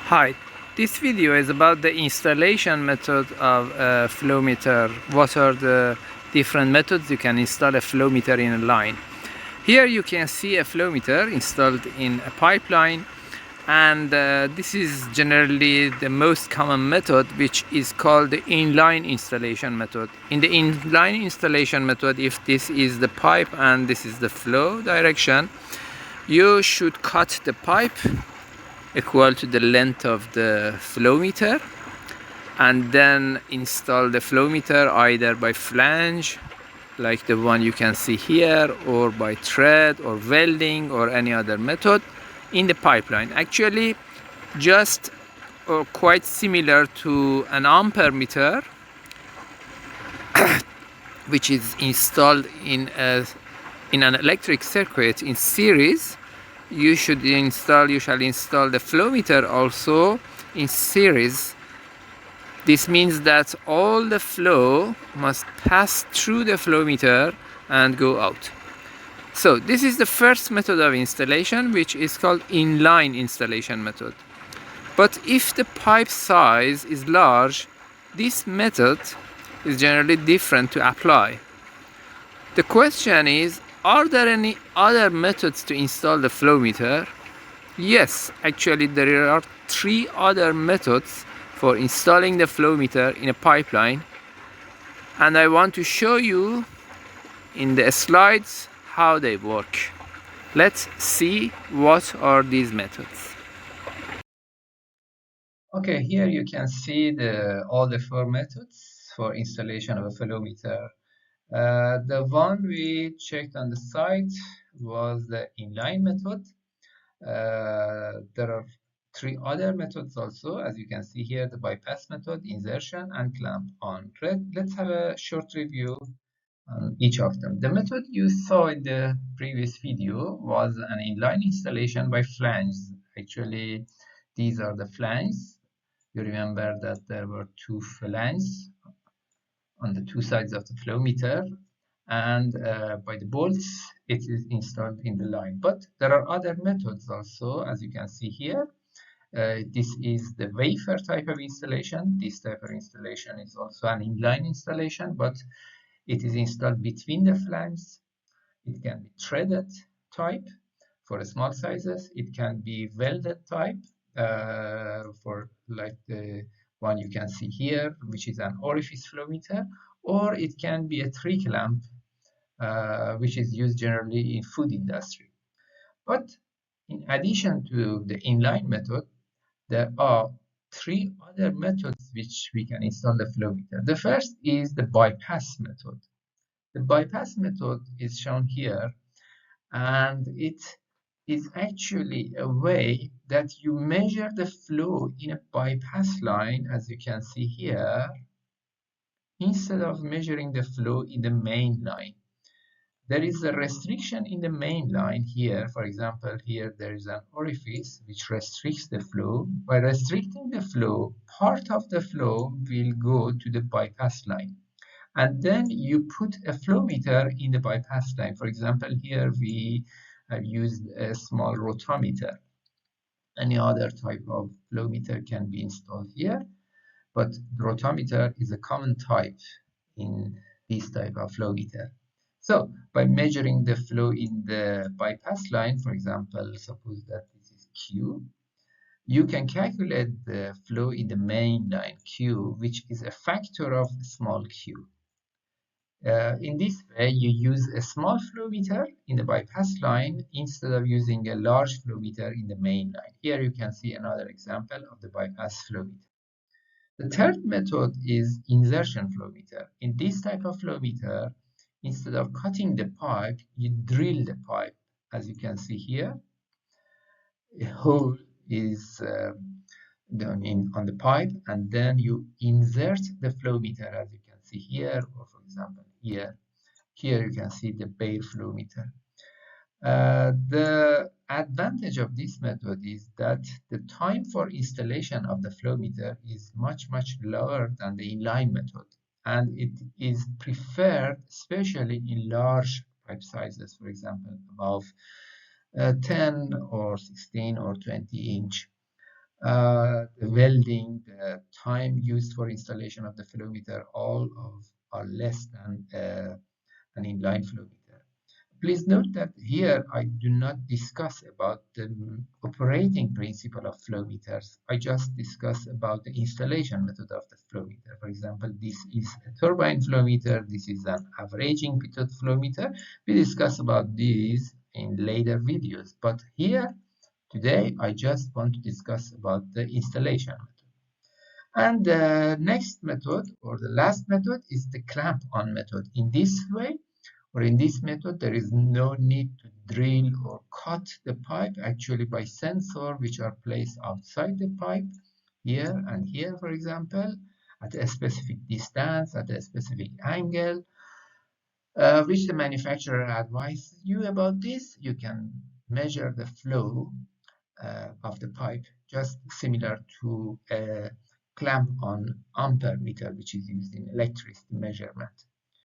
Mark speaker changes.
Speaker 1: Hi, this video is about the installation method of a flow meter. What are the different methods you can install a flow meter in a line? Here you can see a flow meter installed in a pipeline, and this is generally the most common method, which is called the inline installation method. In the inline installation method, if this is the pipe and this is the flow direction, you should cut the pipe equal to the length of the flow meter and then install the flow meter either by flange like the one you can see here, or by thread or welding or any other method in the pipeline. Actually, just or quite similar to an ampere which is installed in an electric circuit in series. You shall install the flow meter also in series. This means that all the flow must pass through the flow meter and go out. So this is the first method of installation, which is called inline installation method. But if the pipe size is large, this method is generally different to apply. The question is, are there any other methods to install the flow meter? Yes, actually there are 3 other methods for installing the flow meter in a pipeline, and I want to show you in the slides how they work. Let's see what are these methods. Okay, here you can see all the 4 methods for installation of a flow meter. The one we checked on the site was the inline method. There are 3 other methods also, as you can see here: the bypass method, insertion, and clamp on. Let's have a short review on each of them. The method you saw in the previous video was an inline installation by flanges. Actually, these are the flanges. You remember that there were 2 flanges on the 2 sides of the flow meter, and by the bolts it is installed in the line. But there are other methods also, as you can see here. This is the wafer type of installation. This type of installation is also an inline installation, but it is installed between the flanges. It can be threaded type for small sizes. It can be welded type for like the one you can see here, which is an orifice flow meter, or it can be a 3 clamp, which is used generally in food industry. But in addition to the inline method, there are 3 other methods which we can install the flow meter. The first is the bypass method. The bypass method is shown here, and it is actually a way that you measure the flow in a bypass line, as you can see here, instead of measuring the flow in the main line. There is a restriction in the main line here. For example, here there is an orifice which restricts the flow. By restricting the flow, part of the flow will go to the bypass line. And then you put a flow meter in the bypass line. For example, here we have used a small rotometer. Any other type of flow meter can be installed here, but rotometer is a common type in this type of flow meter. So by measuring the flow in the bypass line, for example, suppose that this is Q, you can calculate the flow in the main line Q, which is a factor of small q. In this way, you use a small flow meter in the bypass line instead of using a large flow meter in the main line. Here you can see another example of the bypass flow meter. The third method is insertion flow meter. In this type of flow meter, instead of cutting the pipe, you drill the pipe. As you can see here, a hole is done on the pipe, and then you insert the flow meter, as you can see here, or for example here. Here you can see the bare flow meter. The advantage of this method is that the time for installation of the flow meter is much lower than the inline method, and it is preferred especially in large pipe sizes, for example above 10 or 16 or 20 inch. the welding, the time used for installation of the flow meter, all are less than an inline flow meter. Please note that here I do not discuss about the operating principle of flow meters. I just discuss about the installation method of the flow meter. For example, this is a turbine flow meter. This is an averaging method flow meter. We discuss about these in later videos. But here, today, I just want to discuss about the installation method. And the next method, or the last method, is the clamp-on method. In this way, or in this method, there is no need to drill or cut the pipe actually by sensor which are placed outside the pipe, here and here, for example, at a specific distance, at a specific angle, which the manufacturer advises you about this. You can measure the flow of the pipe, just similar to a clamp on ampere meter, which is used in electricity measurement.